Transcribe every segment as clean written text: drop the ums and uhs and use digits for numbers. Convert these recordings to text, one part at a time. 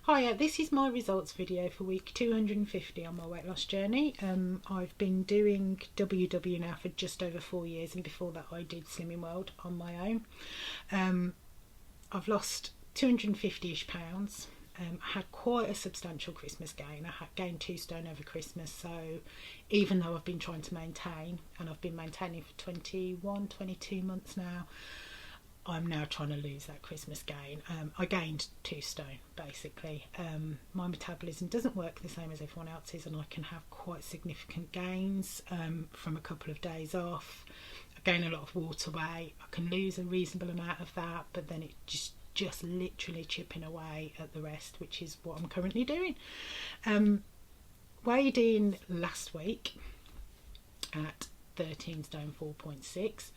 Hiya, this is my results video for week 250 on my weight loss journey. I've been doing WW now for just over 4 years, and before that I did Slimming World on my own. I've lost 250-ish pounds. I had quite a substantial Christmas gain. I had gained 2 stone over Christmas, so even though I've been trying to maintain, and I've been maintaining for 22 months now, I'm now trying to lose that Christmas gain. I gained 2 stone basically. My metabolism doesn't work the same as everyone else's, and I can have quite significant gains from a couple of days off. I gain a lot of water weight. I can lose a reasonable amount of that, but then it just literally chipping away at the rest, which is what I'm currently doing. Weighed in last week at 13 stone 4.6.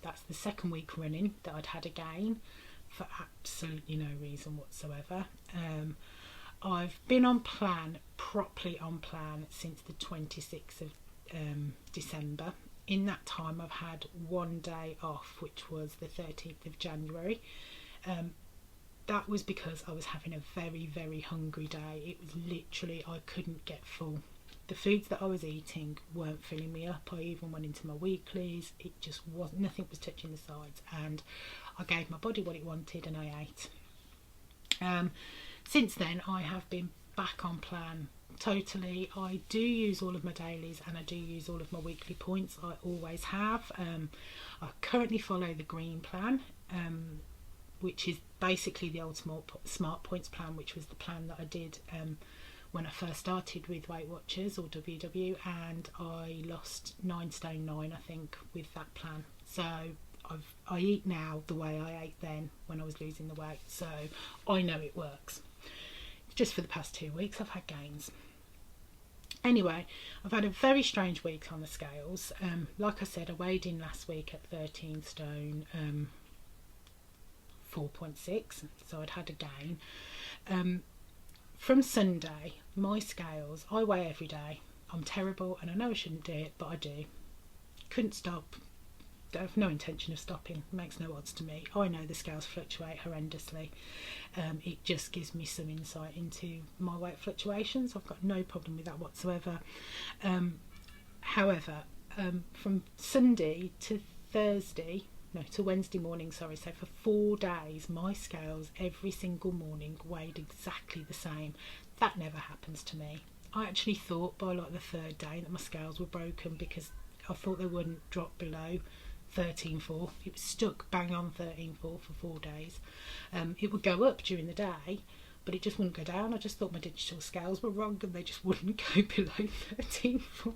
That's the second week running that I'd had a gain for absolutely no reason whatsoever. I've been on plan, properly on plan, since the 26th of December. In that time I've had 1 day off, which was the 13th of January. That was because I was having a very, very hungry day. It was literally, I couldn't get full. The foods that I was eating weren't filling me up. I even went into my weeklies. It just wasn't, nothing was touching the sides, and I gave my body what it wanted and I ate. Since then I have been back on plan totally. I do use all of my dailies and I do use all of my weekly points. I always have. I currently follow the green plan, which is basically the old Smart Points plan, which was the plan that I did when I first started with Weight Watchers or WW, and I lost 9 stone 9 I think with that plan. So I eat now the way I ate then when I was losing the weight, so I know it works. Just for the past 2 weeks I've had gains. Anyway, I've had a very strange week on the scales. Like I said, I weighed in last week at 13 stone 4.6, so I'd had a gain. From Sunday, my scales, I weigh every day. I'm terrible and I know I shouldn't do it, but I do. Couldn't stop. I have no intention of stopping. It makes no odds to me. I know the scales fluctuate horrendously. It just gives me some insight into my weight fluctuations. I've got no problem with that whatsoever. However, from Sunday to Wednesday morning, so for 4 days my scales every single morning weighed exactly the same. That never happens to me. I actually thought by like the 3rd day that my scales were broken, because I thought they wouldn't drop below 13.4. It was stuck bang on 13.4 for 4 days. It would go up during the day, but it just wouldn't go down. I just thought my digital scales were wrong and they just wouldn't go below 13.4.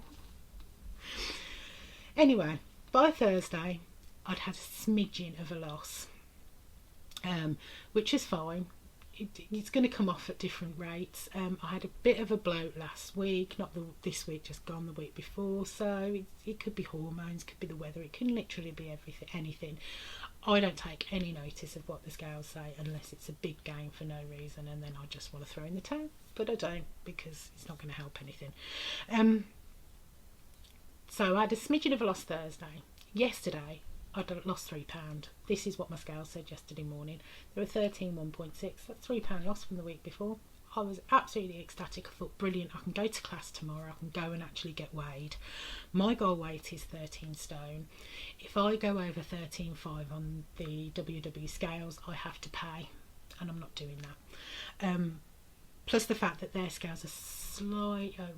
Anyway, by Thursday I'd had a smidgen of a loss, which is fine. It's going to come off at different rates. I had a bit of a bloat last week, not this week, just gone, the week before. So it could be hormones, could be the weather, it can literally be anything. I don't take any notice of what the scales say unless it's a big gain for no reason, and then I just want to throw in the towel. But I don't, because it's not going to help anything. So I had a smidgen of a loss Thursday. Yesterday I'd lost £3. This is what my scales said yesterday morning. They were 13.1.6. That's £3 loss from the week before. I was absolutely ecstatic. I thought, brilliant, I can go to class tomorrow. I can go and actually get weighed. My goal weight is 13 stone. If I go over 13.5 on the WW scales, I have to pay, and I'm not doing that. Plus the fact that their scales are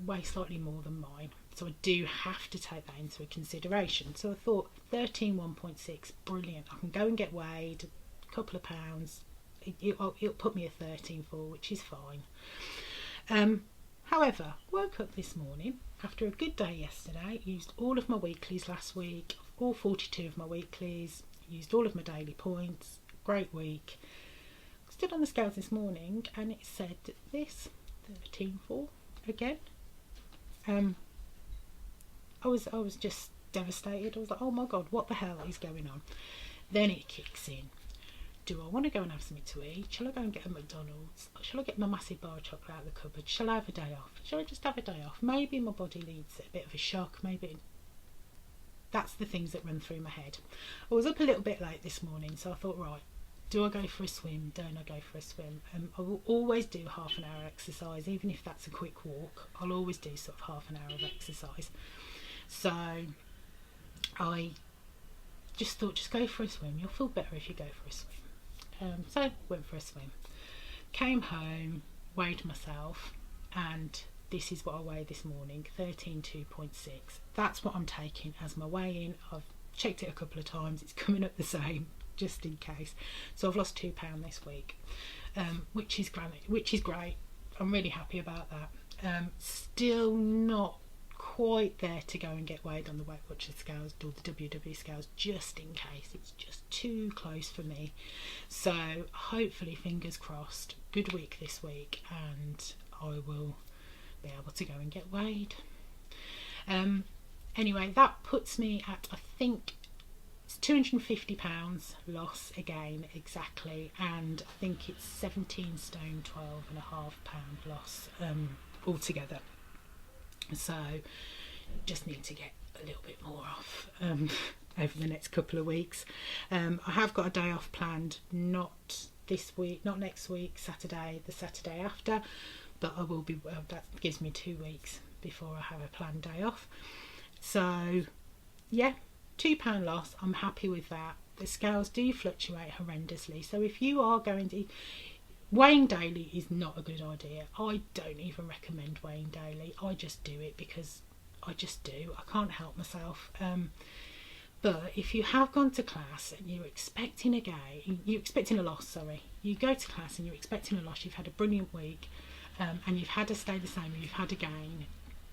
weigh slightly more than mine, so I do have to take that into consideration. So I thought 13.1.6, brilliant, I can go and get weighed, a couple of pounds, it'll put me at 13.4, which is fine. However, woke up this morning after a good day yesterday, used all of my weeklies last week, all 42 of my weeklies, used all of my daily points, great week. Stood on the scales this morning and it said this, 13.4 again. I was just devastated. I was like, oh my god, what the hell is going on? Then it kicks in. Do I want to go and have something to eat? Shall I go and get a McDonald's? Shall I get my massive bar of chocolate out of the cupboard? Shall I have a day off? Shall I just have a day off? Maybe my body needs a bit of a shock. Maybe that's the things that run through my head. I was up a little bit late this morning, so I thought, right, do I go for a swim? Don't I go for a swim? I will always do half an hour exercise, even if that's a quick walk. I'll always do sort of half an hour of exercise. So I just thought, just go for a swim. You'll feel better if you go for a swim. So went for a swim. Came home, weighed myself, and this is what I weighed this morning, 13.2.6. That's what I'm taking as my weigh-in. I've checked it a couple of times. It's coming up the same, just in case. So I've lost £2 this week, which is great. I'm really happy about that. Still not quite there to go and get weighed on the Weight Watchers scales or the WW scales, just in case. It's just too close for me. So hopefully, fingers crossed, good week this week, and I will be able to go and get weighed. Anyway, that puts me at, I think it's £250 loss again, exactly, and I think it's 17 stone 12.5 pound loss altogether. So just need to get a little bit more off over the next couple of weeks. I have got a day off planned, not this week, not next week, Saturday, the Saturday after, but I will be, that gives me 2 weeks before I have a planned day off. So yeah, £2 loss, I'm happy with that. The scales do fluctuate horrendously, so if you are going to, weighing daily is not a good idea. I don't even recommend weighing daily. I just do it because I just do. I can't help myself. But if you have gone to class and you're expecting a gain, you're expecting a loss, sorry. You go to class and you're expecting a loss, you've had a brilliant week, and you've had to stay the same, and you've had a gain,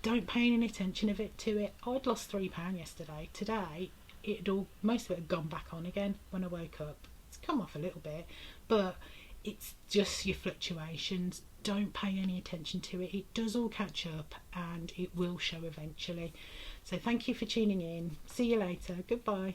don't pay any attention to it. I'd lost £3 yesterday. Today, most of it had gone back on again when I woke up. It's come off a little bit, but it's just your fluctuations. Don't pay any attention to it. It does all catch up and it will show eventually. So thank you for tuning in. See you later. Goodbye.